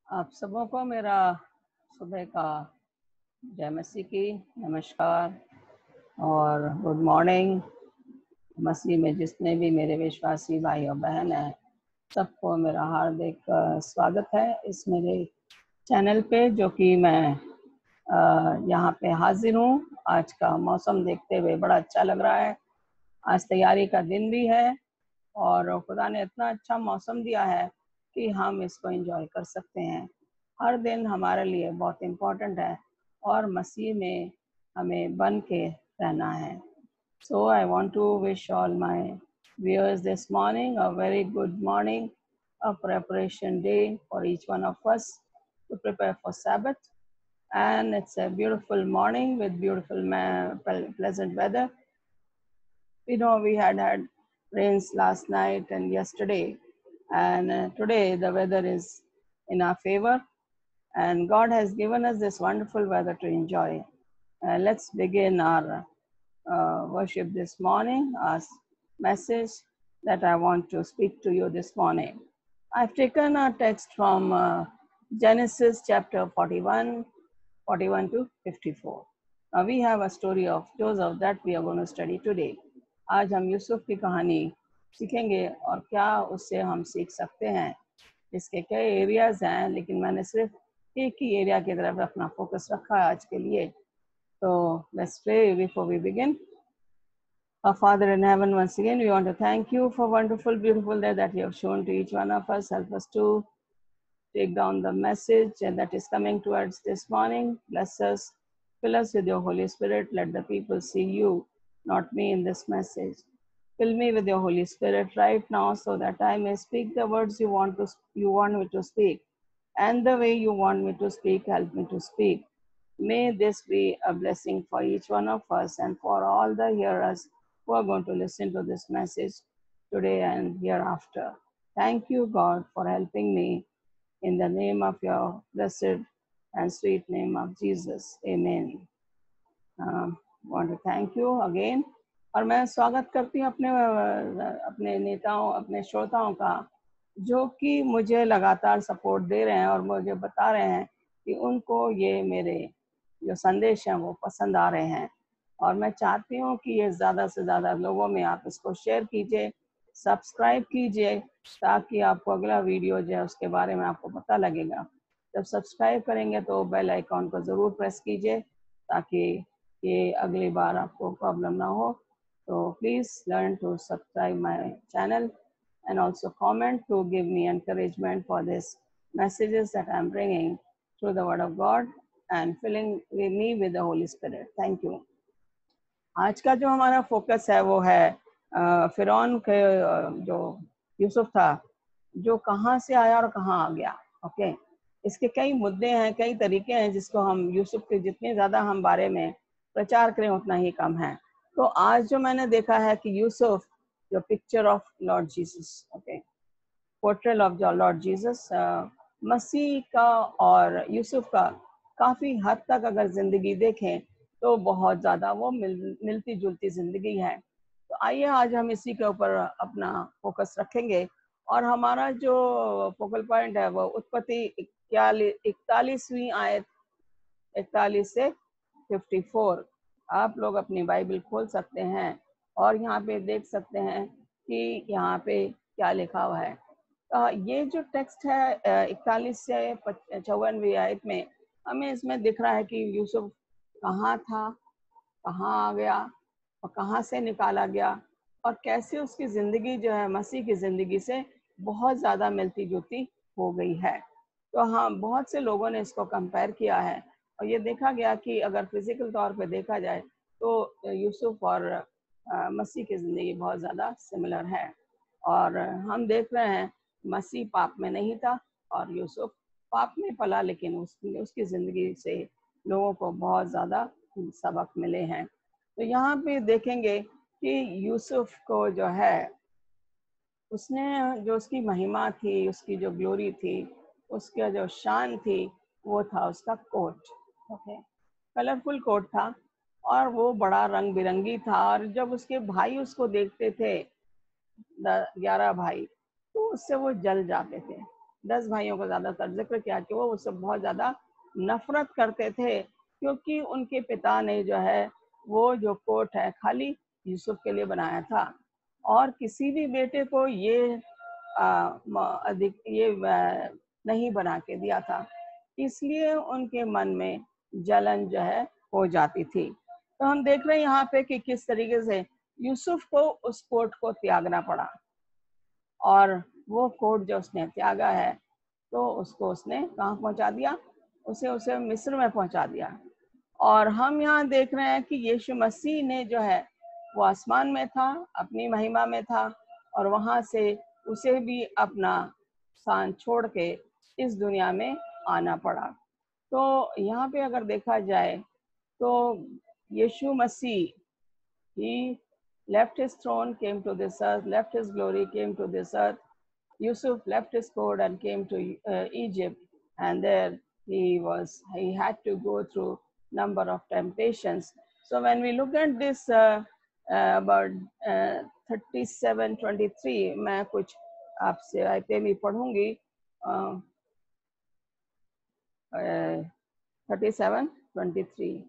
आप सबों को मेरा सुबह का जय मसीह की नमस्कार और गुड मॉर्निंग। मसीह में जितने भी मेरे विश्वासी भाई और बहन हैं, सबको मेरा हार्दिक स्वागत है इस मेरे चैनल पे, जो कि मैं यहाँ पे हाजिर हूँ। आज का मौसम देखते हुए बड़ा अच्छा लग रहा है। आज तैयारी का दिन भी है और खुदा ने इतना अच्छा मौसम दिया है कि हम इसको एंजॉय कर सकते हैं। हर दिन हमारे लिए बहुत इम्पोर्टेंट है और मसीह में हमें बन के रहना है। So I want to wish all my viewers this morning a very good morning, a preparation day for each one of us to prepare for Sabbath. And it's a beautiful morning with beautiful pleasant weather. We know we had rains last night and yesterday, and today the weather is in our favor, and God has given us this wonderful weather to enjoy. Let's begin our worship this morning, our message that I want to speak to you this morning. I've taken a text from Genesis chapter 41 to 54. Now we have a story of Joseph that we are going to study today. आज हम यूसुफ की कहानी सीखेंगे और क्या उससे हम सीख सकते हैं। इसके कई एरियाज हैं, लेकिन मैंने सिर्फ एक ही एरिया की तरफ अपना फोकस रखा है आज के लिए। So let's pray before we begin. Our Father in heaven, once again we want to thank you for wonderful, beautiful day that you have shown to each one of us. Help us to take down the message that is coming towards this morning. Bless us, fill us with your Holy Spirit. Let the people see you, not me, in this message. Fill me with your Holy Spirit right now, so that I may speak the words you want me to speak, and the way you want me to speak. Help me to speak. May this be a blessing for each one of us and for all the hearers who are going to listen to this message today and hereafter. Thank you, God, for helping me. In the name of your blessed and sweet name of Jesus. Amen. Want to thank you again. और मैं स्वागत करती हूँ अपने नेताओं, अपने श्रोताओं का, जो कि मुझे लगातार सपोर्ट दे रहे हैं और मुझे बता रहे हैं कि उनको ये मेरे जो संदेश हैं वो पसंद आ रहे हैं। और मैं चाहती हूँ कि ये ज़्यादा से ज़्यादा लोगों में आप इसको शेयर कीजिए, सब्सक्राइब कीजिए, ताकि आपको अगला वीडियो जो है उसके बारे में आपको पता लगेगा। जब सब्सक्राइब करेंगे तो बेल आइकॉन को ज़रूर प्रेस कीजिए, ताकि ये अगली बार आपको प्रॉब्लम ना हो। तो please learn to subscribe my channel and also comment to give me encouragement for this messages that I'm bringing through the Word of God and filling me with the Holy Spirit. Thank you. आज का जो हमारा focus है वो है फिरौन के जो यूसुफ था, जो कहाँ से आया और कहाँ आ गया। ओके, इसके कई मुद्दे हैं, कई तरीके हैं जिसको हम यूसुफ के जितने ज़्यादा हम बारे में प्रचार करें उतना ही कम है। तो आज जो मैंने देखा है कि यूसुफ, जो picture of Lord Jesus, okay, portrayal of Lord Jesus, Masih का और यूसुफ का काफ़ी हद तक अगर ज़िंदगी देखें तो बहुत ज़्यादा वो मिलती जुलती ज़िंदगी है। तो आइए आज हम इसी के ऊपर अपना फोकस रखेंगे और हमारा जो फोकल पॉइंट है वो उत्पत्ति 41वीं आयत 41 से 54। आप लोग अपनी बाइबल खोल सकते हैं और यहाँ पे देख सकते हैं कि यहाँ पे क्या लिखा हुआ है। ये जो टेक्स्ट है 41 से 54वीं आयत में, हमें इसमें दिख रहा है कि यूसुफ कहाँ था, कहाँ आ गया और कहाँ से निकाला गया, और कैसे उसकी ज़िंदगी जो है मसीह की ज़िंदगी से बहुत ज़्यादा मिलती जुलती हो गई है। तो हाँ, बहुत से लोगों ने इसको कंपेयर किया है और ये देखा गया कि अगर फिजिकल तौर पे देखा जाए तो यूसुफ और मसीह की ज़िंदगी बहुत ज़्यादा सिमिलर है। और हम देख रहे हैं मसीह पाप में नहीं था और यूसुफ पाप में पला, लेकिन उसकी ज़िंदगी से लोगों को बहुत ज़्यादा सबक मिले हैं। तो यहाँ पे देखेंगे कि यूसुफ को जो है, उसने जो उसकी महिमा थी, उसकी जो ग्लोरी थी, उसका जो शान थी, वो था उसका कोट। ओके, कलरफुल कोट था और वो बड़ा रंग बिरंगी था। और जब उसके भाई उसको देखते थे, 11 भाई, तो उससे वो जल जाते थे। 10 भाइयों का ज़्यादातर जिक्र किया कि वो उससे बहुत ज़्यादा नफरत करते थे, क्योंकि उनके पिता ने जो है वो जो कोट है खाली यूसुफ के लिए बनाया था, और किसी भी बेटे को ये अधिक ये नहीं बना के दिया था। इसलिए उनके मन में जलन जो है हो जाती थी। तो हम देख रहे हैं यहाँ पे कि किस तरीके से यूसुफ को उस कोट को त्यागना पड़ा, और वो कोट जो उसने त्यागा है तो उसको उसने कहाँ पहुंचा दिया, उसे मिस्र में पहुंचा दिया। और हम यहाँ देख रहे हैं कि यीशु मसीह ने जो है वो आसमान में था, अपनी महिमा में था, और वहाँ से उसे भी अपना स्थान छोड़ के इस दुनिया में आना पड़ा। तो यहाँ पे अगर देखा जाए तो यीशु मसीह, he left his throne, came to this earth, left his glory, came to this earth. Yusuf left his court and came to Egypt, and there he had to go through number of temptations. So when we look at this about 37:23, मैं कुछ आपसे आयतें भी पढ़ूंगी, 37:23.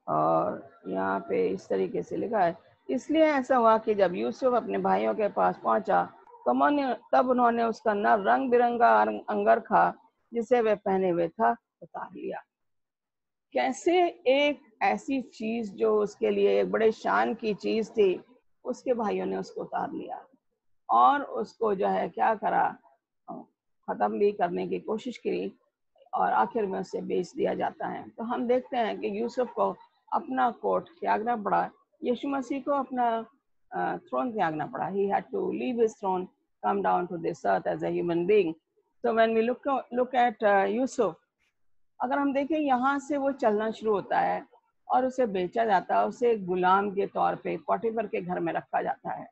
और यहाँ पे इस तरीके से लिखा है, इसलिए ऐसा हुआ कि जब यूसुफ अपने भाइयों के पास पहुंचा तब उन्होंने उसका न रंग बिरंगा अंगरखा जिसे वे पहने हुए था उतार लिया। कैसे एक ऐसी चीज जो उसके लिए एक बड़े शान की चीज थी, उसके भाइयों ने उसको उतार लिया और उसको जो है क्या करा, खत्म भी करने की कोशिश की, और आखिर में उसे बेच दिया जाता है। तो हम देखते हैं कि यूसुफ को अपना कोट त्यागना पड़ा, यीशु मसीह को अपना थ्रोन त्यागना पड़ा। He had to leave his throne, come down to this earth as a human being. So when we look at Yusuf, अगर हम देखें यहाँ से वो चलना शुरू होता है और उसे बेचा जाता है, उसे गुलाम के तौर पे पॉटिफर के घर में रखा जाता है।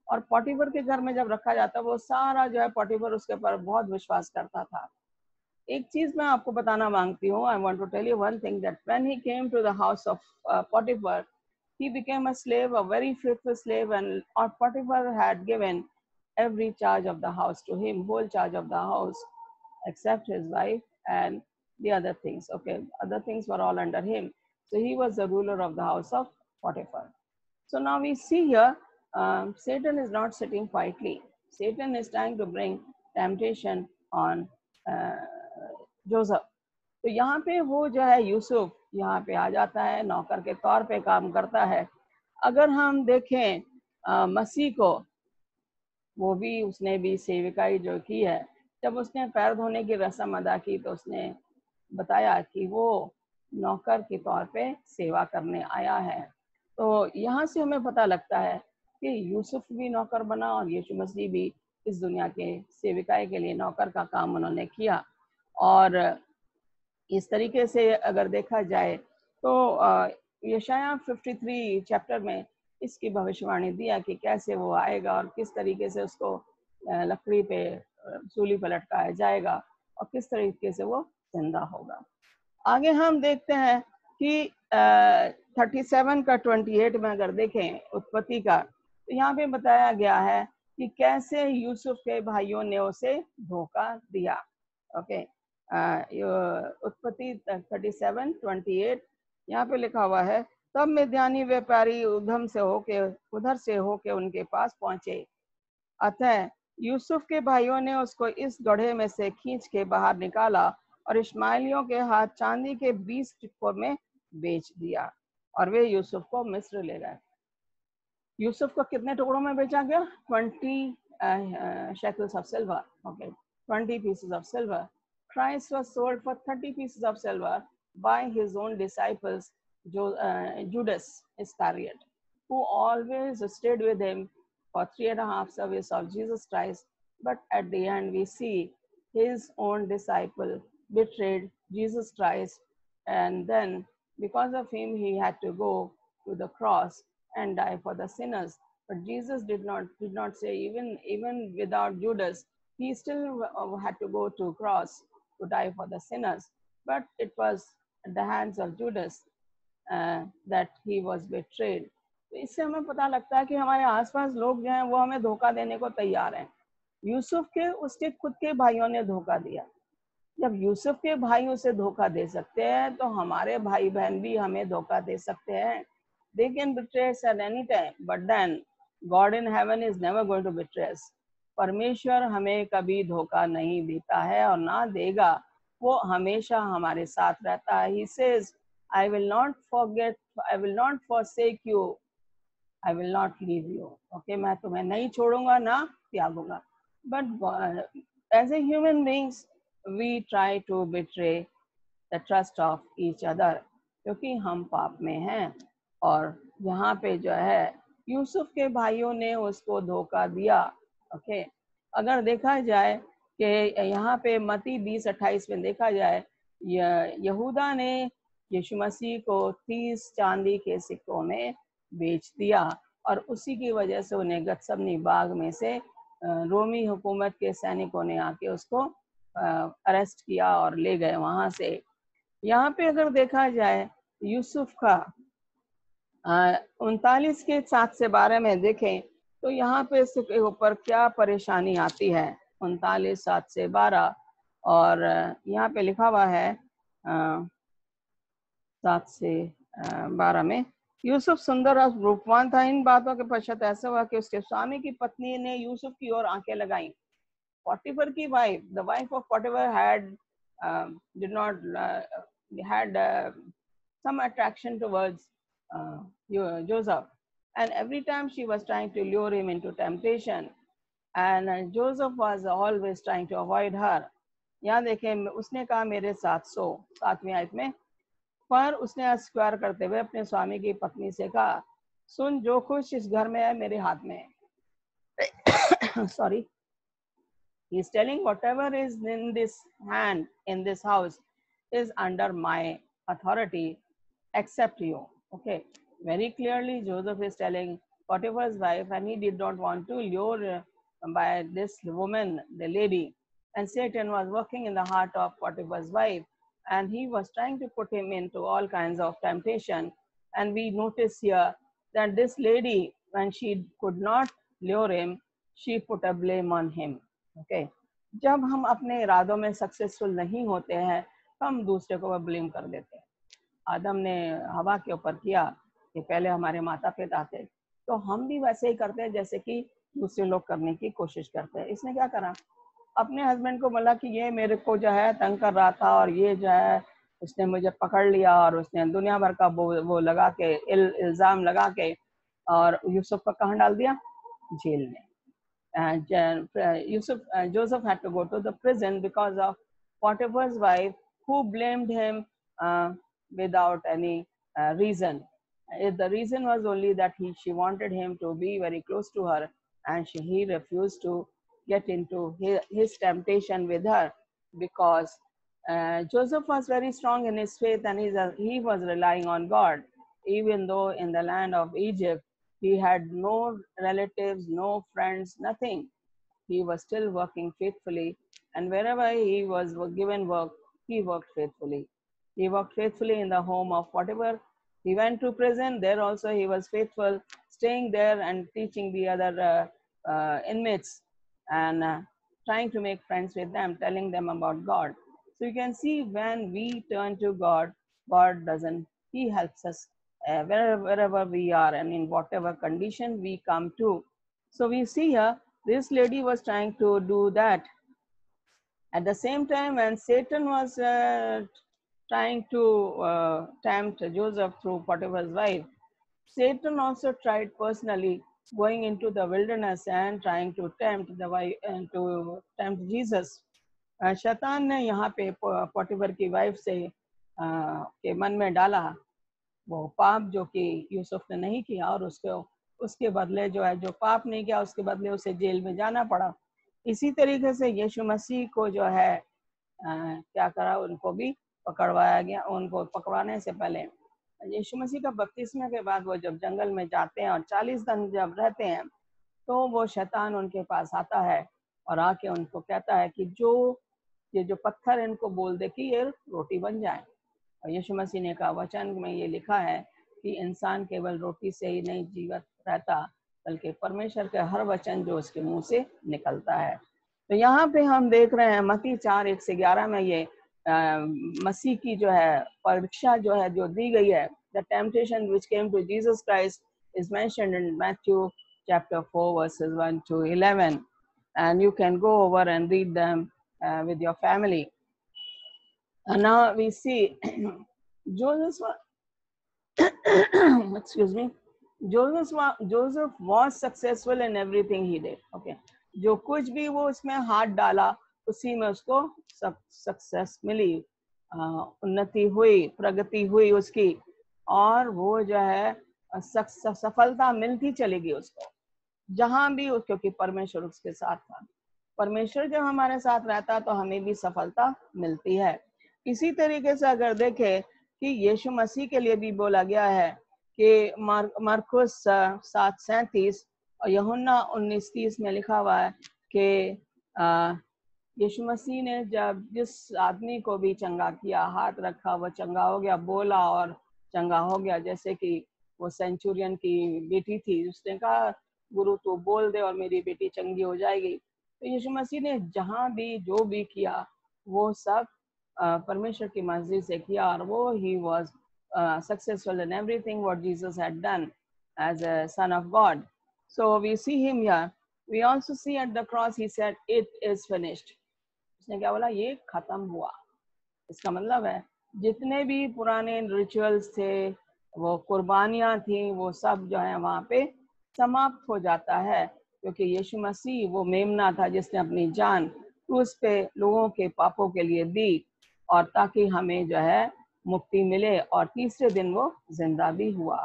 और पॉटिफर के घर में जब रखा जाता है, वो सारा जो है पॉटिफर उसके ऊपर बहुत विश्वास करता था। एक चीज मैं आपको बताना मांगती हूँ, I want to tell you one thing, that when he came to the house of Potiphar, he became a slave, a very faithful slave, and Potiphar had given every charge of the house to him, whole charge of the house, except his wife and the other things. Okay, other things were all under him. So he was the ruler of the house of Potiphar. So now we see here, Satan is not sitting quietly. Satan is trying to bring temptation on Joseph. तो यहाँ पे वो जो है यूसुफ यहाँ पे आ जाता है, नौकर के तौर पे काम करता है। अगर हम देखें मसीह को, वो भी उसने भी सेविकाई जो की है, जब उसने पैर धोने की रस्म अदा की तो उसने बताया कि वो नौकर के तौर पे सेवा करने आया है। तो यहाँ से हमें पता लगता है कि यूसुफ भी नौकर बना और यीशु मसीह भी इस दुनिया के सेविकाई के लिए नौकर का काम उन्होंने किया। और इस तरीके से अगर देखा जाए तो यशाया 53 चैप्टर में इसकी भविष्यवाणी दिया कि कैसे वो आएगा और किस तरीके से उसको लकड़ी पे सूली पर लटकाया जाएगा और किस तरीके से वो जिंदा होगा। आगे हम देखते हैं कि 37 का 28 में अगर देखें उत्पत्ति का, तो यहाँ पे बताया गया है कि कैसे यूसुफ के भाइयों ने उसे धोखा दिया। ओके, उत्पत्ति 37:28 यहाँ पे लिखा हुआ है, तब मिद्यानी व्यापारी उधर से होके उनके पास पहुंचे। अतः यूसुफ के भाइयों ने उसको इस गड्ढे में से खींच के बाहर निकाला और इश्माइलियों के हाथ चांदी के 20 टुकड़ों में बेच दिया, और वे यूसुफ को मिस्र ले गए। यूसुफ को कितने टुकड़ों में बेचा गया? 20 shekels of silver. Okay, 20 pieces of silver. Christ was sold for 30 pieces of silver by his own disciples, Judas Iscariot, who always stayed with him for 3.5 service of Jesus Christ. But at the end, we see his own disciple betrayed Jesus Christ, and then because of him, he had to go to the cross and die for the sinners. But Jesus did not say, even without Judas, he still had to go to cross to die for the sinners. But it was at the hands of Judas that he was betrayed. तो इससे हमें पता लगता है कि हमारे आसपास लोग जो हैं वो हमें धोखा देने को तैयार हैं। यूसुफ के उसके खुद के भाइयों ने धोखा दिया। जब यूसुफ के भाई उसे धोखा दे सकते हैं तो हमारे भाई बहन भी हमें धोखा दे सकते हैं। They can betray us at any time, but then God in heaven is never going to betray us. परमेश्वर हमें कभी धोखा नहीं देता है और ना देगा, वो हमेशा हमारे साथ रहता है। He says, I will not forget, I will not forsake you, I will not leave you. Okay, मैं तुम्हें नहीं छोड़ूंगा ना त्यागूंगा। But as a human beings, we try to betray the trust of each other, क्योंकि हम पाप में हैं। और यहाँ पे जो है यूसुफ के भाइयों ने उसको धोखा दिया। ओके, अगर देखा जाए कि यहाँ पे मत्ती 20:28 में देखा जाए, यहूदा ने यीशु मसीह को 30 चांदी के सिक्कों में बेच दिया और उसी की वजह से उन्हें गत्समनी बाग में से रोमी हुकूमत के सैनिकों ने आके उसको अरेस्ट किया और ले गए वहां से। यहाँ पे अगर देखा जाए यूसुफ का 39 के 7 से 12 में देखें तो यहाँ पे इसके ऊपर क्या परेशानी आती है। 39 7 से 12 और यहाँ पे लिखा हुआ है 7 से 12 में, यूसुफ सुंदर और रूपवान था। इन बातों के पश्चात ऐसा हुआ कि उसके स्वामी की पत्नी ने यूसुफ की ओर आंखें लगाईं। पोटीफर की wife, the wife of Potiphar had did not had some attraction towards Joseph, and every time she was trying to lure him into temptation, and Joseph was always trying to avoid her. यहाँ देखें उसने कहा मेरे साथ सो, 7वीं आयत में, पर उसने अस्वीकार करते हुए अपने स्वामी की पत्नी से कहा, सुन, जो कुछ इस घर में है मेरे हाथ में है। Sorry, he is telling whatever is in this hand in this house is under my authority except you. Okay, very clearly Joseph is telling Potiphar's wife, and he did not want to lure by this woman, the lady, and Satan was working in the heart of Potiphar's wife, and he was trying to put him into all kinds of temptation. And we notice here that this lady, when she could not lure him, she put a blame on him. Okay, जब हम अपने इरादों में successful नहीं होते हैं तो हम दूसरे को ब्लेम कर देते हैं। आदम ने हवा के ऊपर किया कि पहले हमारे माता पिता थे, तो हम भी वैसे ही करते हैं जैसे कि दूसरे लोग करने की कोशिश करते हैं। इसने क्या करा, अपने हस्बैंड को बोला कि ये मेरे को जो है तंग कर रहा था और ये जो है उसने मुझे पकड़ लिया और उसने दुनिया भर का वो लगा के इल्जाम लगा के और यूसुफ को कहाँ डाल दिया, जेल में। Joseph had to go to the prison because of Potiphar's wife, who blamed him without any reason. The reason was only that she wanted him to be very close to her, and he refused to get into his temptation with her, because Joseph was very strong in his faith, and he was relying on God, even though in the land of Egypt he had no relatives, no friends, nothing. He was still working faithfully, and wherever he was given work, he worked faithfully. He worked faithfully in the home of Potiphar. He went to prison. There also he was faithful, staying there and teaching the other inmates and trying to make friends with them, telling them about God. So you can see when we turn to God, God doesn't, he helps us wherever we are and in whatever condition we come to. So we see here, this lady was trying to do that. At the same time, when Satan was trying to tempt Joseph through Potiphar's wife, Satan also tried personally going into the wilderness and trying to tempt Jesus. शैतान ने यहाँ पे पोटिफर की wife से के मन में डाला वो पाप जो कि यूसुफ ने नहीं किया, और उसके बदले जो है, जो पाप नहीं किया उसके बदले उसे जेल में जाना पड़ा। इसी तरीके से यीशु मसीह को जो है क्या करा, उनको भी पकड़वाया गया। उनको पकड़वाने से पहले यीशु मसीह का बपतिस्मे के बाद वो जब जंगल में जाते हैं और 40 दिन जब रहते हैं, तो वो शैतान उनके पास आता है और आके उनको कहता है कि ये जो पत्थर इनको बोल दे कि ये रोटी बन जाए। और यीशु मसीह ने कहा, वचन में ये लिखा है कि इंसान केवल रोटी से ही नहीं जीवित रहता, बल्कि परमेश्वर के हर वचन जो उसके मुंह से निकलता है। तो यहाँ पे हम देख रहे हैं मत्ती 4:1-11 में ये मसीह की जो है परीक्षा जो है जो दी गई है, the temptation which came to Jesus Christ is mentioned in Matthew chapter 4 verses 1-11, and you can go over and read them with your family. And now we see Joseph excuse me, Joseph was successful in everything he did. Okay, जो कुछ भी वो उसमें हाथ डाला उसी में उसको सक्सेस मिली, उन्नति हुई, प्रगति हुई उसकी, और वो जो है सफलता मिलती चलेगी उसको जहां भी, क्योंकि परमेश्वर उसके साथ था। परमेश्वर जब हमारे साथ रहता तो हमें भी सफलता मिलती है। इसी तरीके से अगर देखें कि यीशु मसीह के लिए भी बोला गया है कि मरकुस 7:37 और यूहन्ना 19:30 में लिखा हुआ है कि यीशु मसीह ने जब जिस आदमी को भी चंगा किया, हाथ रखा, वो चंगा हो गया, बोला और चंगा हो गया। जैसे कि वो सेंचुरियन की बेटी थी, उसने कहा गुरु तू बोल दे और मेरी बेटी चंगी हो जाएगी। तो यीशु मसीह ने जहाँ भी जो भी किया वो सब परमेश्वर की मर्जी से किया, और वो he was successful in everything what Jesus had done as a son of God. So we see him here, we also see at the cross he said it is finished. उसने क्या बोला? ये खत्म हुआ। इसका मतलब है जितने भी पुराने रिचुअल्स थे, वो कुर्बानियां थी, वो सब जो है वहाँ पे समाप्त हो जाता है, क्योंकि यीशु मसीह वो मेमना था जिसने अपनी जान क्रूस पे लोगों के पापों के लिए दी, और ताकि हमें जो है मुक्ति मिले, और तीसरे दिन वो जिंदा भी हुआ।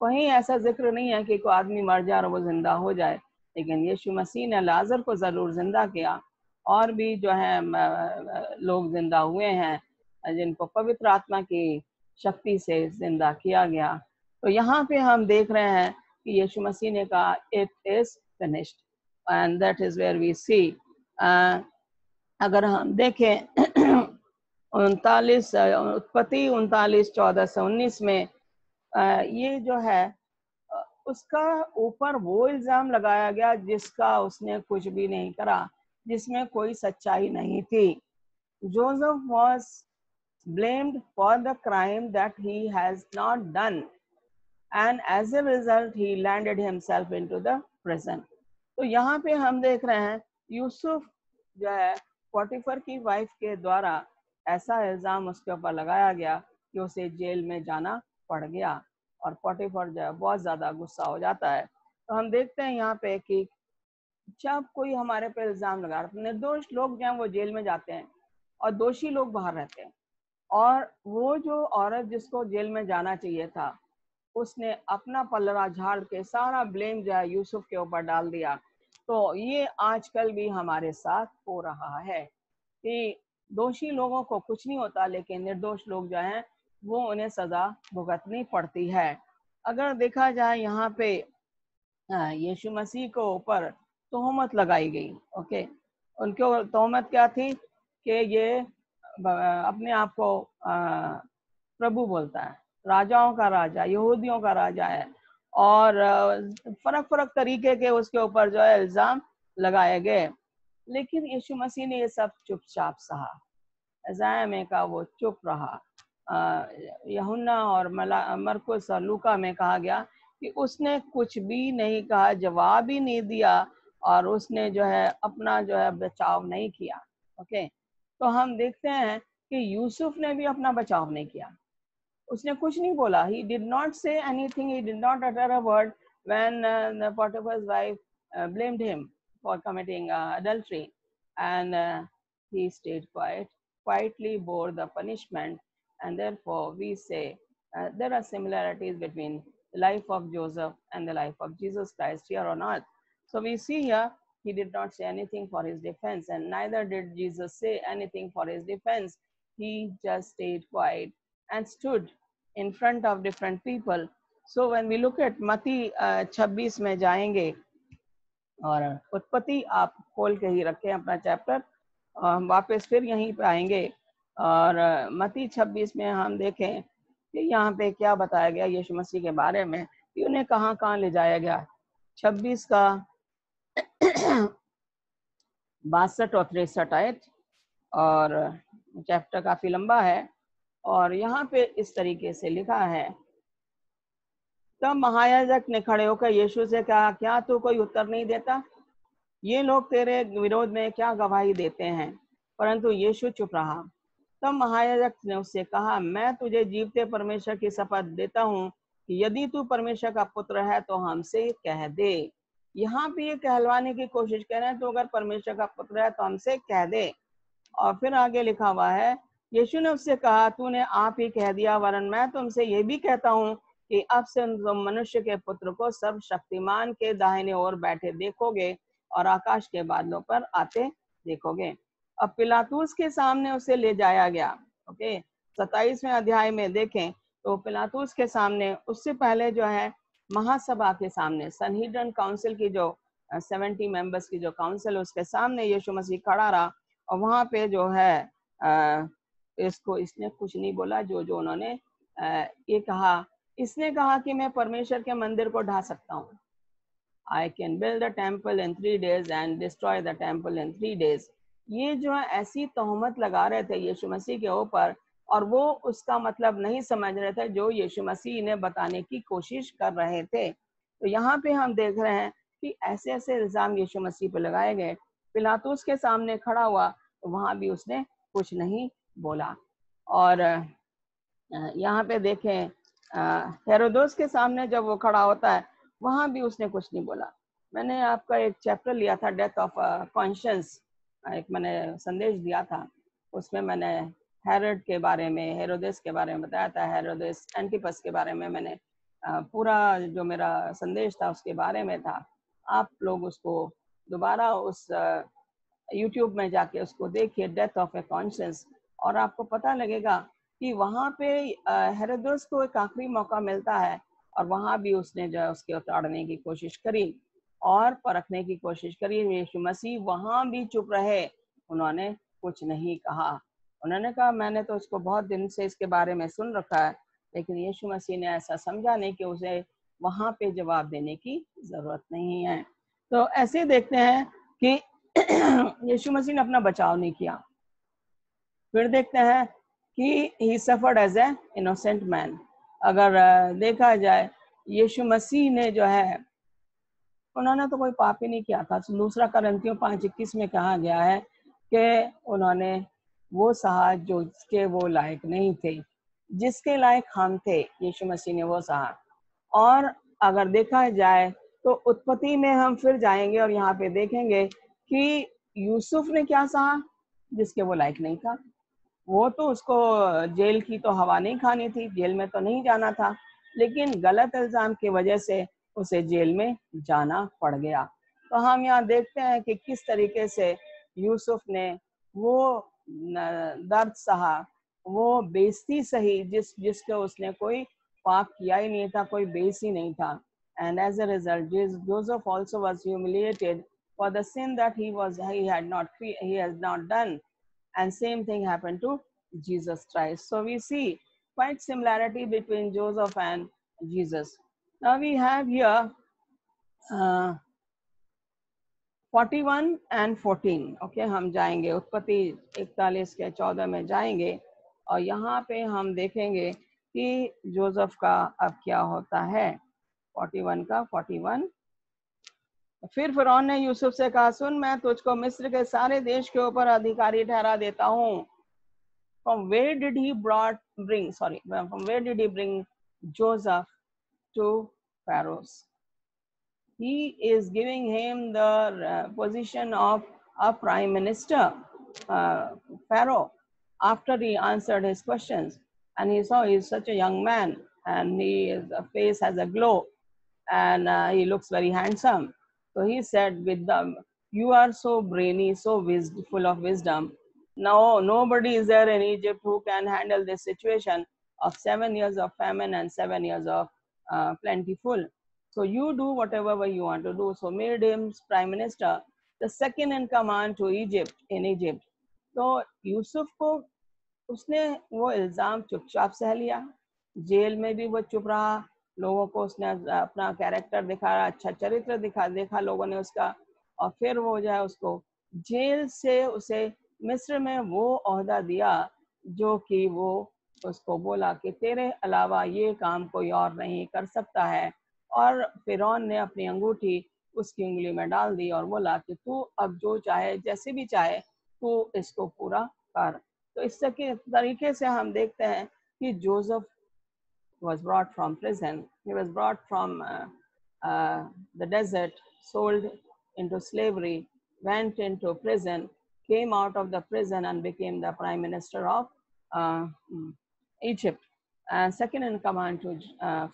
कहीं ऐसा जिक्र नहीं है कि कोई आदमी मर जाए और वो जिंदा हो जाए, लेकिन यीशु मसीह ने लाजर को जरूर जिंदा किया, और भी जो है लोग जिंदा हुए हैं जिनको पवित्र आत्मा की शक्ति से जिंदा किया गया। तो यहाँ पे हम देख रहे हैं कि यीशु मसीह ने कहा it is finished, and that is where we see. अगर हम देखें 39 उत्पत्ति 39:14-19 में ये जो है उसका ऊपर वो इल्जाम लगाया गया जिसका उसने कुछ भी नहीं करा, जिसमें कोई सच्चाई नहीं थी। Joseph was blamed for the crime that he has not done, and as a result he landed himself into the prison. तो यहाँ पे हम देख रहे हैं यूसुफ जो है पोटीफर की वाइफ के द्वारा ऐसा इल्जाम उसके ऊपर लगाया गया कि उसे जेल में जाना पड़ गया, और पोटीफर जो है बहुत ज्यादा गुस्सा हो जाता है। तो हम देखते हैं यहाँ पे कि जब कोई हमारे पे इल्जाम लगा, निर्दोष लोग जो हैं वो जेल में जाते हैं और दोषी लोग बाहर रहते हैं, और वो जो औरत जिसको जेल में जाना चाहिए था उसने अपना पलड़ा झाड़ के सारा ब्लेम जो है यूसुफ के ऊपर डाल दिया। तो ये आजकल भी हमारे साथ हो रहा है कि दोषी लोगों को कुछ नहीं होता, लेकिन निर्दोष लोग जो हैं वो उन्हें सजा भुगतनी पड़ती है। अगर देखा जाए यहाँ पे यीशु मसीह को ऊपर तोहमत लगाई गई। ओके, उनके तोहमत क्या थी कि ये अपने आप को प्रभु बोलता है, राजाओं का राजा, यहूदियों का राजा है, और फर्क फर्क तरीके के उसके ऊपर जो है इल्जाम लगाए गए। लेकिन यीशु मसीह ने ये सब चुपचाप सहा। यशायाह में का वो चुप रहा। यूहन्ना और मरकुस और लूका में कहा गया कि उसने कुछ भी नहीं कहा, जवाब ही नहीं दिया, और उसने जो है अपना जो है बचाव नहीं किया। ओके, तो हम देखते हैं कि यूसुफ ने भी अपना बचाव नहीं किया, उसने कुछ नहीं बोला। He did not say anything, he did not utter a word when the Potiphar's wife blamed him for committing adultery, and he stayed quiet, quietly bore the punishment. And therefore we say there are similarities between the life of Joseph and the life of Jesus Christ here on earth. So we see here he did not say anything for his defense, and neither did Jesus say anything for his defense. He just stayed quiet and stood in front of different people. So when we look at मत्ती 26 में जाएंगे, और उत्पत्ति आप खोल के ही रखें अपना चैप्टर, हम वापस फिर यहीं पे आएंगे, और मत्ती 26 में हम देखें कि यहाँ पे क्या बताया गया यीशु मसीह के बारे में कि उन्हें कहाँ कहाँ ले जाया गया। 26 का 62 और 63 आयत, और चैप्टर काफी लंबा है। और यहाँ पे इस तरीके से लिखा है, तब महायाजक ने खड़े होकर यीशु से कहा, क्या तू कोई उत्तर नहीं देता? ये लोग तेरे विरोध में क्या गवाही देते हैं? परंतु यीशु चुप रहा। तब महायाजक ने उससे कहा, मैं तुझे जीवते परमेश्वर की शपथ देता हूँ कि यदि तू परमेश्वर का पुत्र है तो हमसे कह दे। यहाँ पे ये कहलवाने की कोशिश कर रहे हैं, तो अगर परमेश्वर का पुत्र है तो हमसे कह दे। और फिर आगे लिखा हुआ है, यीशु ने उससे कहा, तूने आप ही कह दिया, वरन मैं तुमसे ये भी कहता हूँ कि अब से तुम मनुष्य के पुत्र को सर्वशक्तिमान के दाहिने ओर बैठे देखोगे और आकाश के बादलों पर आते देखोगे। अब पिलातूस के सामने उसे ले जाया गया। ओके, 27वें अध्याय में देखें तो पिलातूस के सामने, उससे पहले जो है महासभा के सामने, सनहीड्रन काउंसिल की जो 70 मेंबर्स की जो काउंसिल, उसके सामने यीशु मसीह खड़ा रहा। और वहां पे जो है इसने कुछ नहीं बोला, जो उन्होंने ये कहा, इसने कहा कि मैं परमेश्वर के मंदिर को ढा सकता हूँ। I can build a temple in 3 days and destroy the temple in 3 days. ये जो है ऐसी तोहमत लगा रहे थे यीशु मसीह के ऊपर, और वो उसका मतलब नहीं समझ रहे थे जो यीशु मसीह ने बताने की कोशिश कर रहे थे। तो यहाँ पे हम देख रहे हैं कि ऐसे ऐसे इल्जाम यीशु मसीह पे लगाए गए। पिलातुस के सामने खड़ा हुआ तो वहां भी उसने कुछ नहीं बोला। और यहाँ पे देखें हेरोदोस के सामने जब वो खड़ा होता है, वहां भी उसने कुछ नहीं बोला। मैंने आपका एक चैप्टर लिया था, डेथ ऑफ कॉन्शियंस, एक मैंने संदेश दिया था, उसमें मैंने हेरोड के बारे में, हेरोदेस के बारे में बताया था, हेरोदेस एंटिपस के बारे में मैंने पूरा जो मेरा संदेश था उसके बारे में था। आप लोग उसको दोबारा उस यूट्यूब में जाके उसको देखिए, डेथ ऑफ ए कॉन्शियंस, और आपको पता लगेगा कि वहां पे हेरोदेस को एक आखिरी मौका मिलता है, और वहां भी उसने जो है उसके उतारने की कोशिश करी और परखने की कोशिश करी। यीशु मसीह वहां भी चुप रहे, उन्होंने कुछ नहीं कहा। उन्होंने कहा, मैंने तो इसको बहुत दिन से इसके बारे में सुन रखा है, लेकिन यीशु मसीह ने ऐसा समझा नहीं कि उसे वहां पे जवाब देने की जरूरत नहीं है। तो ऐसे देखते हैं कि यीशु मसीह ने अपना बचाव नहीं किया। फिर देखते हैं कि he suffered as an innocent man। अगर देखा जाए यीशु मसीह ने जो है, उन्होंने तो कोई पाप ही नहीं किया था। दूसरा करंथियों 5:21 में कहा गया है कि उन्होंने वो सहा जो जिसके वो लायक नहीं थे, जिसके लायक हम थे, यीशु मसीह ने वो सहा। और अगर देखा जाए तो उत्पत्ति में हम फिर जाएंगे और यहाँ पे देखेंगे कि यूसुफ ने क्या सहा जिसके वो लायक नहीं था। वो तो उसको जेल की तो हवा नहीं खानी थी, जेल में तो नहीं जाना था, लेकिन गलत इल्जाम की वजह से उसे जेल में जाना पड़ गया। तो हम यहाँ देखते हैं कि किस तरीके से यूसुफ ने वो दर्द सहा, वो बेइज्जती सही जिसके उसने कोई पाप किया ही नहीं था, कोई बेइज्जती नहीं था। And as a result, Joseph also was humiliated for the sin that he had not done. And same thing happened to Jesus Christ. So we see quite similarity between Joseph and Jesus. Now we have here 41 and 14. Okay, हम जाएंगे उत्पत्ति 41 के 14 में जाएंगे, और यहाँ पे हम देखेंगे कि जोसेफ का अब क्या होता है। 41 का 41। फिर फिरौन ने यूसुफ से कहा, सुन, मैं तुझको मिस्र के सारे देश के ऊपर अधिकारी ठहरा देता हूँ। From where did he bring Joseph to Pharaoh's? He is giving him the position of a prime minister, Pharaoh, after he answered his questions. And he saw he's such a young man, and his face has a glow, and he looks very handsome. So he said, you are so brainy, so full of wisdom. Now, nobody is there in Egypt who can handle this situation of 7 years of famine and 7 years of plentiful. So you do whatever you want to do. So made him prime minister, the second in command to Egypt, in Egypt. तो यूसुफ को उसने वो इल्ज़ाम चुपचाप सह लिया, jail में भी वो चुप रहा, लोगों को उसने अपना कैरेक्टर दिखाया, अच्छा चरित्र देखा लोगों ने उसका, और फिर वो जो है उसको जेल से उसे मिस्र में वो ओहदा दिया जो कि वो उसको बोला कि तेरे अलावा ये काम कोई और नहीं कर सकता है। और फिरौन ने अपनी अंगूठी उसकी उंगली में डाल दी और बोला कि तू अब जो चाहे, जैसे भी चाहे तू इसको पूरा कर। तो इस तरीके से हम देखते हैं कि Joseph was brought from prison. He was brought from the desert, sold into slavery, went into prison, came out of the prison and became the prime minister of uh, Egypt, and second in command to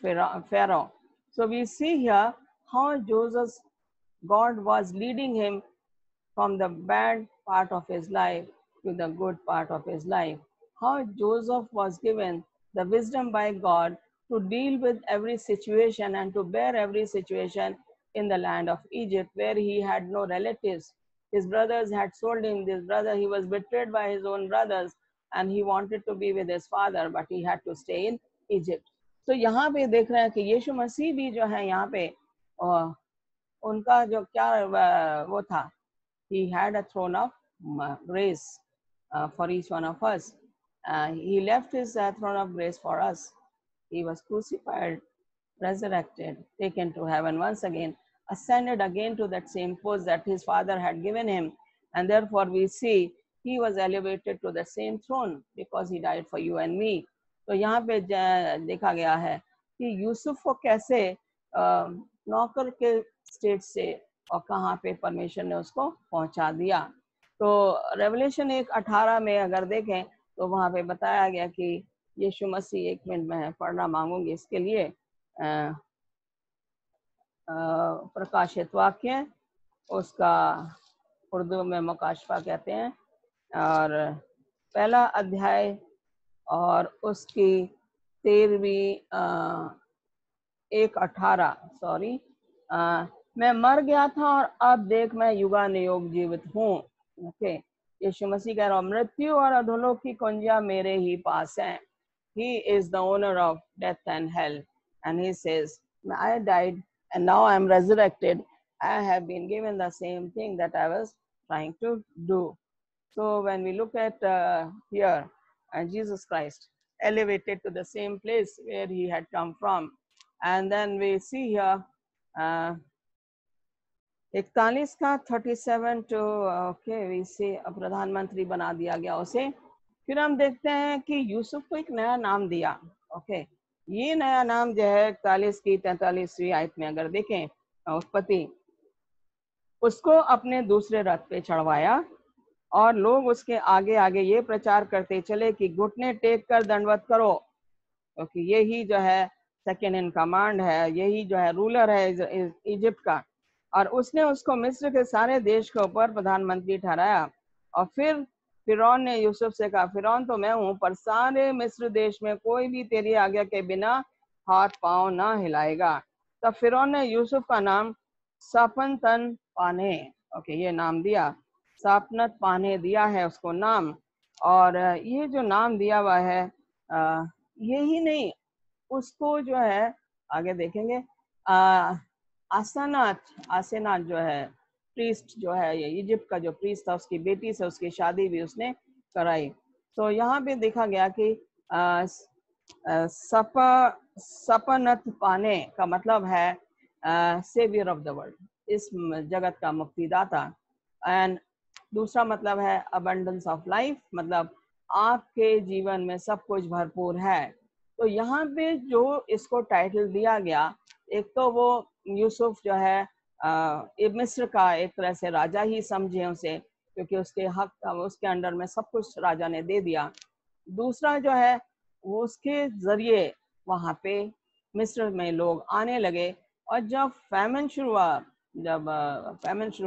Pharaoh. So we see here how Joseph, God was leading him from the bad part of his life to the good part of his life. How Joseph was given the wisdom by God to deal with every situation and to bear every situation in the land of Egypt, where he had no relatives. His brothers had sold him. This brother, he was betrayed by his own brothers, and he wanted to be with his father, but he had to stay in Egypt. So यहाँ पे देख रहे हैं कि यीशु मसीह भी जो है यहाँ पे उनका जो क्या वो था, he had a throne of grace for each one of us. He left his throne of grace for us. He was crucified, resurrected, taken to heaven once again, ascended again to that same post that his father had given him. And therefore we see he was elevated to the same throne because he died for you and me. तो यहाँ पे देखा गया है कि यूसुफ को कैसे नौकर के स्टेट से और कहाँ पे परमेश्वर ने उसको पहुंचा दिया। तो रेवलेशन 1:18 में अगर देखें तो वहाँ पे बताया गया कि यीशु मसीह, 1 मिनट में पढ़ना मांगूंगी इसके लिए, प्रकाशित वाक्य उसका उर्दू में मुकाशफा कहते हैं, और पहला अध्याय और उसकी 13वीं 1:18 सॉरी, मैं मर गया था और अब देख मैं युगानुयुग जीवित हूँ। ओके, यीशु मसीह कह रहा हूँ मृत्यु और अधोलोक की कुंजियां मेरे ही पास हैं। He is the owner of death and hell, and he says, I died and now I am resurrected. I have been given the same thing that I was trying to do. So when we look at here, Jesus Christ elevated to the same place where he had come from, and then we see here 41 का 37 to okay we से प्रधानमंत्री बना दिया गया उसे। फिर हम देखते हैं कि यूसुफ को एक नया नाम दिया। ओके, ये नया नाम जो है 41 की 43वीं आयत में अगर देखें, उत्पत्ति, उसको अपने दूसरे रथ पे चढ़वाया और लोग उसके आगे आगे ये प्रचार करते चले कि घुटने टेक कर दंडवत करो, क्योंकि यही जो है सेकेंड इन कमांड है, यही जो है रूलर है इजिप्ट का। और उसने उसको मिस्र के सारे देश के ऊपर प्रधानमंत्री ठहराया। और फिर फिरौन ने यूसुफ से कहा, फिरौन तो मैं हूँ, पर सारे मिस्र देश में कोई भी तेरी आज्ञा के बिना हाथ पांव ना हिलाएगा। तब फिरौन ने यूसुफ का नाम सपनतन पाने, ओके, ये नाम दिया, सापनत पाने दिया है उसको नाम। और ये जो नाम दिया हुआ है, यही नहीं, उसको जो है आगे देखेंगे, आसेनाथ जो है प्रीस्ट जो है, ये इजिप्ट का जो प्रीस्ट था, उसकी बेटी से उसकी शादी भी उसने कराई। तो यहाँ पे देखा गया कि सपनत पाने का मतलब है सेवियर ऑफ द वर्ल्ड, इस जगत का मुक्तिदाता। एंड दूसरा मतलब है अबंडेंस ऑफ लाइफ, मतलब आपके जीवन में सब कुछ भरपूर है। तो यहाँ पे जो इसको टाइटल दिया गया, एक तो वो यूसुफ जो है मिस्र का एक तरह से राजा ही समझे उसे, क्योंकि उसके हक उसके अंडर में सब कुछ राजा ने दे दिया। दूसरा जो है वो उसके जरिए वहाँ पे मिस्र में लोग आने लगे, और जब फैमिन शुरू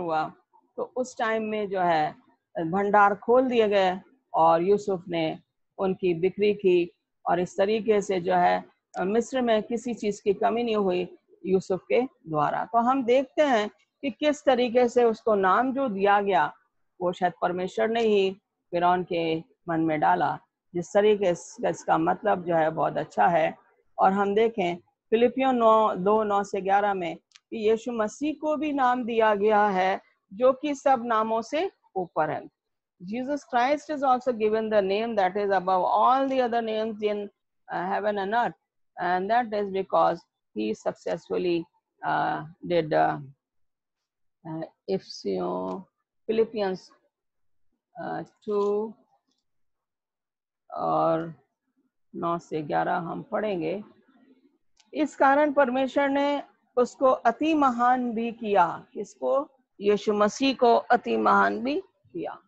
हुआ तो उस टाइम में जो है भंडार खोल दिए गए और यूसुफ ने उनकी बिक्री की, और इस तरीके से जो है मिस्र में किसी चीज़ की कमी नहीं हुई यूसुफ के द्वारा। तो हम देखते हैं कि किस तरीके से उसको नाम जो दिया गया वो शायद परमेश्वर ने ही फिरौन के मन में डाला, जिस तरीके से इसका मतलब जो है बहुत अच्छा है और हम देखें फिलिपियों 2:9-11 में कि यीशु मसीह को भी नाम दिया गया है जो कि सब नामों से ऊपर है. Jesus Christ is also given the name that is above all the other names in heaven and earth, and that is because he successfully did Philippians 2 और 9-11 हम पढ़ेंगे. इस कारण परमेश्वर ने उसको अति महान भी किया. किसको? यीशु मसीह को अति महान भी किया.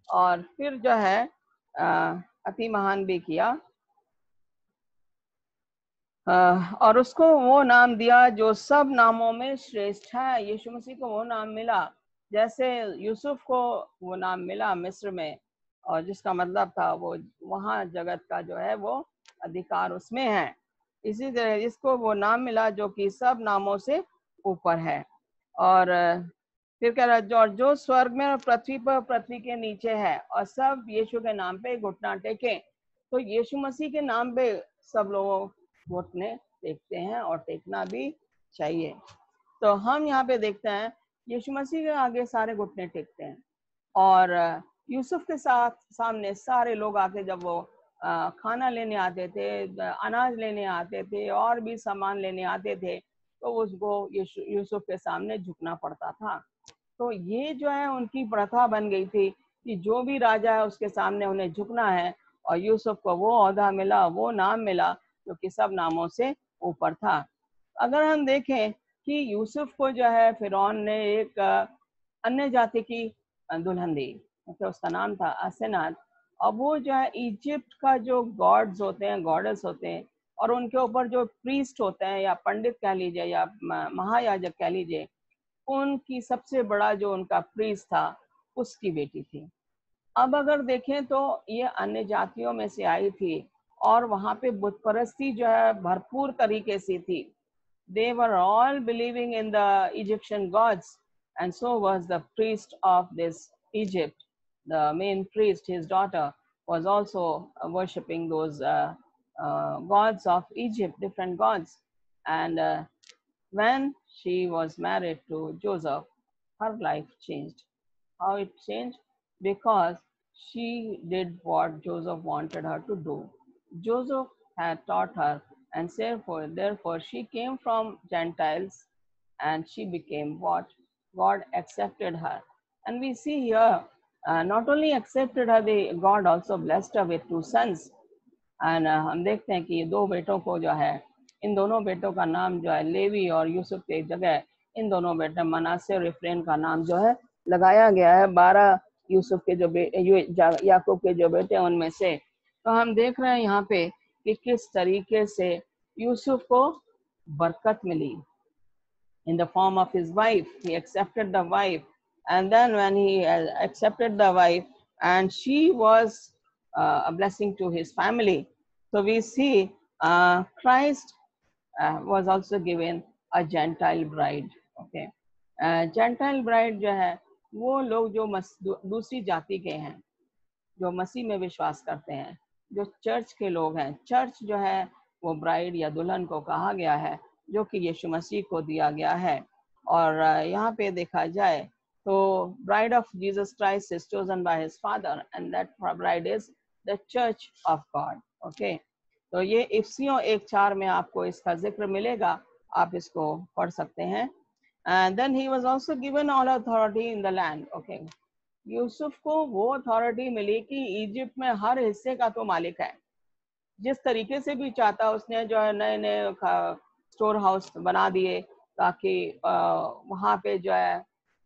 और फिर जो है अति महान भी किया और उसको वो नाम दिया जो सब नामों में श्रेष्ठ है. यीशु मसीह को वो नाम मिला जैसे यूसुफ को वो नाम मिला मिस्र में, और जिसका मतलब था वो वहाँ जगत का जो है वो अधिकार उसमें है. इसी तरह इसको वो नाम मिला जो कि सब नामों से ऊपर है. और फिर कह रहा है जो स्वर्ग में और पृथ्वी पर पृथ्वी के नीचे है और सब यीशु के नाम पे घुटना टेके. तो यीशु मसीह के नाम पे सब लोगों घुटने टेकते हैं और टेकना भी चाहिए. तो हम यहाँ पे देखते हैं यीशु मसीह के आगे सारे घुटने टेकते हैं. और यूसुफ के सामने सारे लोग आके जब वो खाना लेने आते थे, अनाज लेने आते थे और भी सामान लेने आते थे, तो उसको यूसुफ के सामने झुकना पड़ता था. तो ये जो है उनकी प्रथा बन गई थी कि जो भी राजा है उसके सामने उन्हें झुकना है. और यूसुफ को वो ओहदा मिला, वो नाम मिला जो कि सब नामों से ऊपर था. अगर हम देखें कि यूसुफ को जो है फिरौन ने एक अन्य जाति की दुल्हन दी, मतलब उसका नाम था असेनात. और वो जो है इजिप्ट का जो गॉड्स होते हैं, गॉडेस होते हैं, और उनके ऊपर जो प्रीस्ट होते हैं या पंडित कह लीजिए या महायाजक कह लीजिए, उनकी सबसे बड़ा जो उनका प्रीस्ट था उसकी बेटी थी. अब अगर देखें तो ये अन्य जातियों में से आई थी और वहाँ पे बुत परस्ती जो है भरपूर तरीके से थी. They were all believing in the Egyptian gods, and so was the priest of this Egypt. The main priest, his daughter, was also worshipping those gods of Egypt, different gods. And when she was married to Joseph, her life changed. How it changed? Because she did what Joseph wanted her to do. Joseph had taught her, and therefore she came from Gentiles and she became what? God accepted her. And we see here, not only accepted her, God also blessed her with 2 sons. And हम देखते हैं कि ये 2 बेटों को जो है, इन दोनों बेटों का नाम जो है लेवी और यूसुफ के जगह इन दोनों बेटे मनासे और इफ्रेन का नाम जो है लगाया गया है. 12 यूसुफ के जो याकूब के जो बेटे हैं उनमें से. तो हम देख रहे हैं यहाँ पे कि किस तरीके से यूसुफ को बरकत मिली. In the form of his wife, he accepted the wife, and then when he accepted the wife, and she was a blessing to his family. So we see Christ was also given a Gentile bride. Okay, Gentile bride जो है वो लोग जो दूसरी जाति के हैं, जो मसीह में विश्वास करते हैं, जो चर्च के लोग हैं. चर्च जो है वो ब्राइड या दुल्हन को कहा गया है जो कि यीशु मसीह को दिया गया है. और यहाँ पे देखा जाए तो bride of Jesus Christ is chosen by his father, and that bride is the church of God. Okay, तो ये इफिसियों 1:4 में आपको इसका जिक्र मिलेगा, आप इसको पढ़ सकते हैं. And then he was also given all authority in the land. Okay, Yusuf को वो अथॉरिटी मिली कि इजिप्ट में हर हिस्से का तो मालिक है. जिस तरीके से भी चाहता उसने जो है नए नए स्टोर हाउस बना दिए ताकि वहाँ पे जो है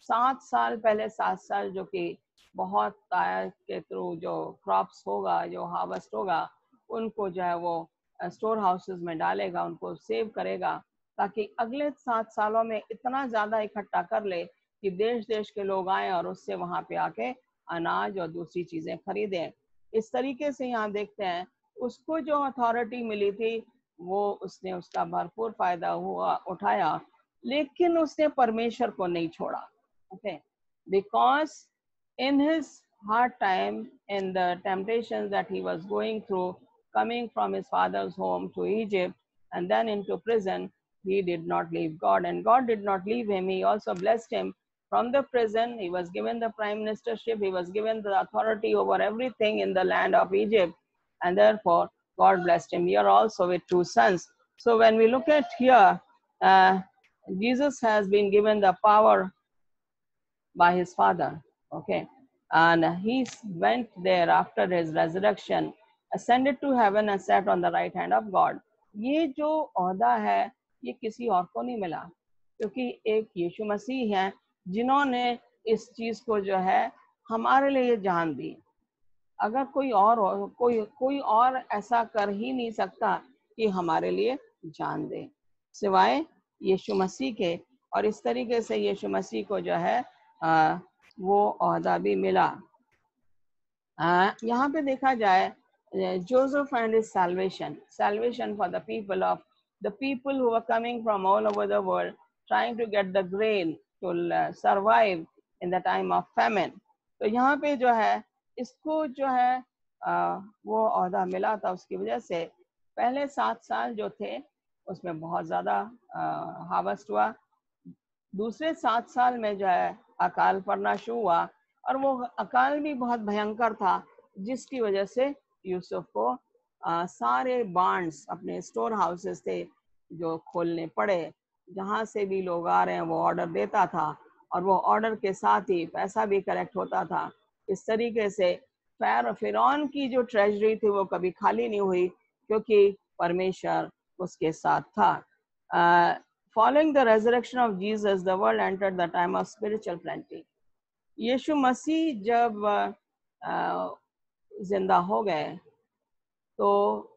7 साल पहले 7 साल जो कि बहुत के थ्रू जो क्रॉप्स होगा, जो हार्वेस्ट होगा, उनको जो है वो स्टोर हाउसेस में डालेगा, उनको सेव करेगा ताकि अगले 7 सालों में इतना ज़्यादा इकट्ठा कर ले कि देश देश के लोग आए और उससे वहाँ पे आके अनाज और दूसरी चीज़ें खरीदें. इस तरीके से यहाँ देखते हैं उसको जो अथॉरिटी मिली थी वो उसने उसका भरपूर फायदा उठाया, लेकिन उसने परमेश्वर को नहीं छोड़ा. Okay, because in his hard time, in the temptations that he was going through, coming from his father's home to Egypt, and then into prison, he did not leave God, and God did not leave him. He also blessed him from the prison. He was given the prime ministership. He was given the authority over everything in the land of Egypt, and therefore God blessed him here also with 2 sons. So when we look at here, Jesus has been given the power by his father. Okay. And he went there after his resurrection, ascended to heaven and sat on the right hand of God. ये जो ओहदा है ये किसी और को नहीं मिला, क्योंकि एक यीशु मसीह हैं जिन्होंने इस चीज को जो है हमारे लिए जान दी। अगर कोई और ऐसा कर ही नहीं सकता कि हमारे लिए जान दे सिवाय यीशु मसीह के। और इस तरीके से यीशु मसीह को जो है वो ओहदा भी मिला। यहाँ पे देखा जाए Joseph and his salvation for the people who were coming from all over the world trying to get the grain to survive in the time of famine. तो यहाँ पे जो है इसको जो है वो ओहदा मिला था, उसकी वजह से पहले 7 साल जो थे उसमें बहुत ज़्यादा हार्वेस्ट हुआ। दूसरे 7 साल में जो है अकाल पड़ना शुरू हुआ, और वो अकाल भी बहुत भयंकर था, जिसकी वजह से यूसुफ को सारे बार्न्स अपने स्टोर हाउसेस थे जो खोलने पड़े। जहाँ से भी लोग आ रहे हैं वो ऑर्डर देता था, और वो ऑर्डर के साथ ही पैसा भी कलेक्ट होता था। इस तरीके से फिरौन की जो ट्रेजरी थी वो कभी खाली नहीं हुई, क्योंकि परमेश्वर उसके साथ था। Following the resurrection of Jesus, the world entered the time of spiritual plenty. यीशु मसीह जब जिंदा हो गए तो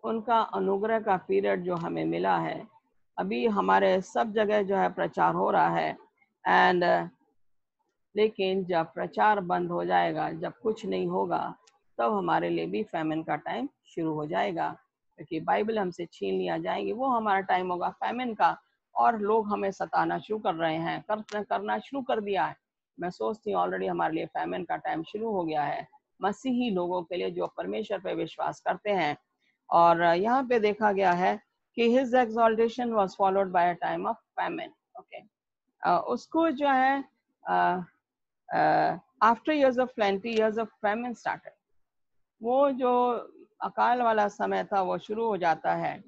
उनका अनुग्रह का पीरियड जो हमें मिला है, अभी हमारे सब जगह जो है प्रचार हो रहा है। एंड लेकिन जब प्रचार बंद हो जाएगा, जब कुछ नहीं होगा, तब हमारे लिए भी फैमिन का टाइम शुरू हो जाएगा, क्योंकि बाइबल हमसे छीन लिया जाएगी। वो हमारा टाइम होगा फैमिन का, और लोग हमें सताना शुरू कर रहे हैं, करना शुरू कर दिया है। मैं सोचती हूँ ऑलरेडी हमारे लिए फैमिन का टाइम शुरू हो गया है, मसीही लोगों के लिए जो परमेश्वर पे विश्वास करते हैं। और यहाँ पे देखा गया है कि his exaltation was followed by a time of famine. Okay, उसको जो है after years of plenty, years of famine started. वो जो अकाल वाला समय था वो शुरू हो जाता है,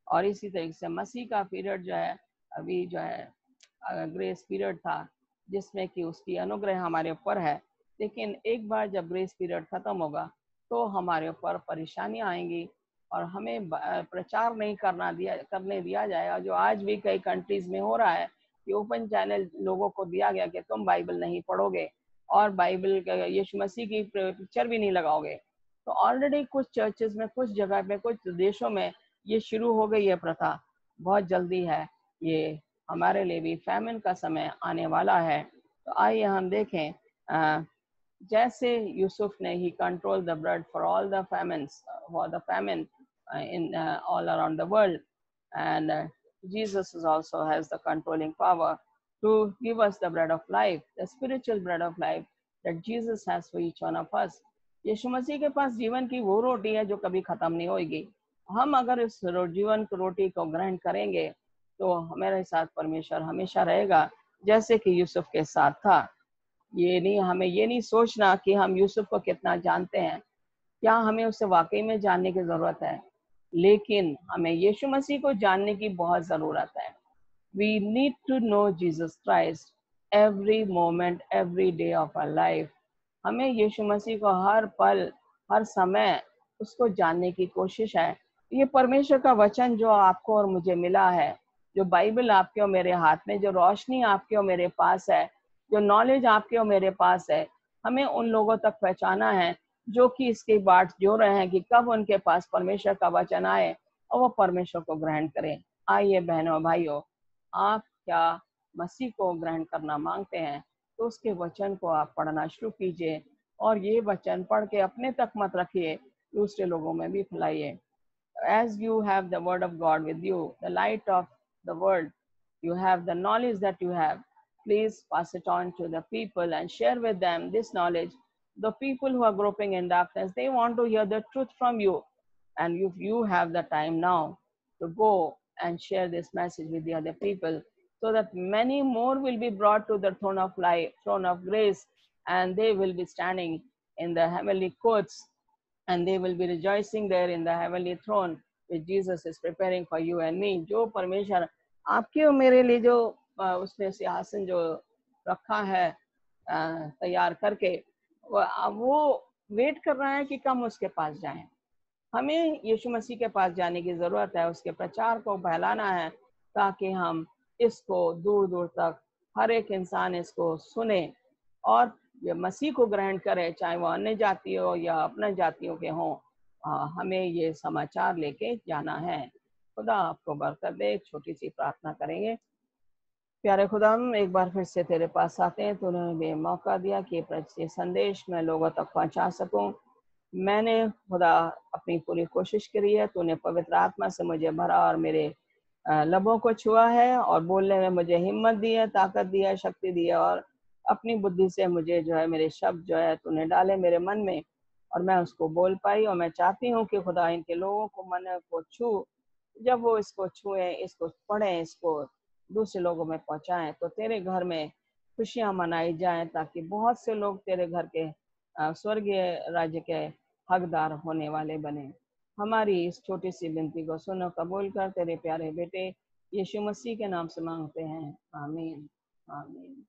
और इसी तरीके से मसीह का पीरियड जो है अभी जो है ग्रेस पीरियड था, जिसमें कि उसकी अनुग्रह हमारे ऊपर है। लेकिन एक बार जब ग्रेस पीरियड खत्म होगा तो हमारे ऊपर परेशानियां आएंगी, और हमें प्रचार नहीं करने दिया जाएगा, जो आज भी कई कंट्रीज में हो रहा है कि ओपन चैनल लोगों को दिया गया कि तुम बाइबल नहीं पढ़ोगे और बाइबल यीशु मसीह की पिक्चर भी नहीं लगाओगे। तो ऑलरेडी कुछ चर्चेस में, कुछ जगह पे, कुछ देशों में ये शुरू हो गई है प्रथा। बहुत जल्दी है, ये हमारे लिए भी फैमिन का समय आने वाला है। तो आइए हम देखें जैसे यूसुफ ने ही control the blood for all the famine in all around the world, and Jesus also has the controlling power to give us the bread of life, the spiritual bread of life that Jesus has for each one of us. यीशु मसीह के पास जीवन की वो रोटी है जो कभी खत्म नहीं होगी। हम अगर इस जीवन की रोटी को ग्रहण करेंगे तो हमारे साथ परमेश्वर हमेशा रहेगा, जैसे कि यूसुफ के साथ था। हमें ये नहीं सोचना कि हम यूसुफ को कितना जानते हैं, क्या हमें उसे वाकई में जानने की जरूरत है, लेकिन हमें यीशु मसीह को जानने की बहुत ज़रूरत है। We need to know Jesus Christ every moment, every day of our life. हमें यीशु मसीह को हर पल, हर समय उसको जानने की कोशिश है। ये परमेश्वर का वचन जो आपको और मुझे मिला है, जो बाइबल आपके और मेरे हाथ में, जो रोशनी आपके और मेरे पास है, जो नॉलेज आपके और मेरे पास है, हमें उन लोगों तक पहुंचाना है जो कि इसकी बाट जो रहे हैं कि कब उनके पास परमेश्वर का वचन आए और वो परमेश्वर को ग्रहण करें। आइए बहनों भाइयों, आप क्या मसीह को ग्रहण करना मांगते हैं तो उसके वचन को आप पढ़ना शुरू कीजिए, और ये वचन पढ़ के अपने तक मत रखिए, दूसरे लोगों में भी फैलाइए। As you have the word of God with you, the light of the world, you have the knowledge that you have, please pass it on to the people and share with them this knowledge. The people who are groping in darkness, they want to hear the truth from you, and if you have the time now to go and share this message with the other people, so that many more will be brought to the throne of life, throne of grace, and they will be standing in the heavenly courts, and they will be rejoicing there in the heavenly throne which Jesus is preparing for you and me. जो परमेश्वर आपके और मेरे लिए जो उसने सिंहासन जो रखा है तैयार करके, वो वेट कर रहा है कि कम उसके पास जाएं। हमें यीशु मसीह के पास जाने की जरूरत है, उसके प्रचार को फैलाना है, ताकि हम इसको दूर दूर तक हर एक इंसान इसको सुने और ये मसीह को ग्रहण करे, चाहे वो अन्य जाति हो या अपने जातियों के हों। हमें ये समाचार लेके जाना है। खुदा आपको बरकत दे। एक छोटी सी प्रार्थना करेंगे। प्यारे खुदा, हम एक बार फिर से तेरे पास आते हैं। तूने हमें मौका दिया कि ये संदेश मैं लोगों तक पहुंचा सकूं। मैंने खुदा अपनी पूरी कोशिश करी है। तूने पवित्र आत्मा से मुझे भरा और मेरे लबों को छुआ है और बोलने में मुझे हिम्मत दी है, ताकत दी है, शक्ति दी है, और अपनी बुद्धि से मुझे जो है मेरे शब्द जो है तूने डाले मेरे मन में और मैं उसको बोल पाई। और मैं चाहती हूँ कि खुदा इनके लोगों को मन को छू, जब वो इसको छुए, इसको पढ़ें, इसको दूसरे लोगों में पहुंचाएं, तो तेरे घर में खुशियां मनाई जाएं, ताकि बहुत से लोग तेरे घर के स्वर्गीय राज्य के हकदार होने वाले बने। हमारी इस छोटी सी विनती को सुनो, कबूल कर। तेरे प्यारे बेटे यीशु मसीह के नाम से मांगते हैं, आमीन आमीन।